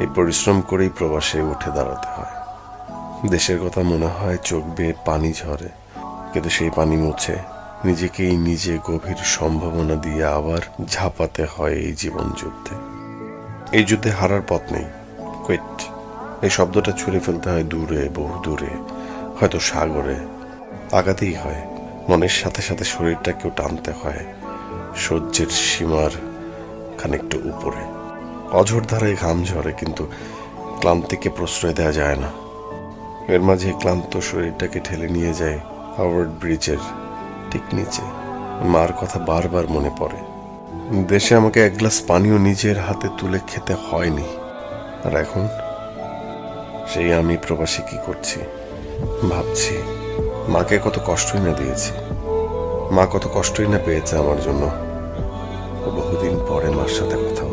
এই পরিশ্রম করেই প্রবাসে উঠে দাঁড়াতে হয়। দেশের কথা মনে হয় চোখ বেয়ে পানি ঝরে, কিন্তু সেই পানি মুছে নিজেকেই নিজে গভীর সম্ভাবনা দিয়ে আবার ঝাঁপাতে হয় এই জীবন যুদ্ধে। এই যুদ্ধে হারার পথ নেই। কুইট, এই শব্দটা ছুঁড়ে ফেলতে হয় দূরে, বহু দূরে, হয়তো সাগরে। আগাতেই হয়, মনের সাথে সাথে শরীরটাকেও টানতে হয় সহ্যের সীমার খানিকটা উপরে। অঝোর ধারায় ঘাম ঝরে, কিন্তু ক্লান্তিকে প্রশ্রয় দেওয়া যায় না। এর মাঝে ক্লান্ত শরীরটাকে ঠেলে নিয়ে যায় হাওয়ার্ড ব্রিজের ঠিক নিচে। মার কথা বারবার মনে পড়ে। দেশে আমাকে এক গ্লাস পানিও নিজের হাতে তুলে খেতে হয়নি, আর এখন সেই আমি প্রবাসী কি করছি ভাবছি। মাকে কত কষ্টই না দিয়েছি, মা কত কষ্টই না পেয়েছে আমার জন্য। বহুদিন পরে মার সাথে কথা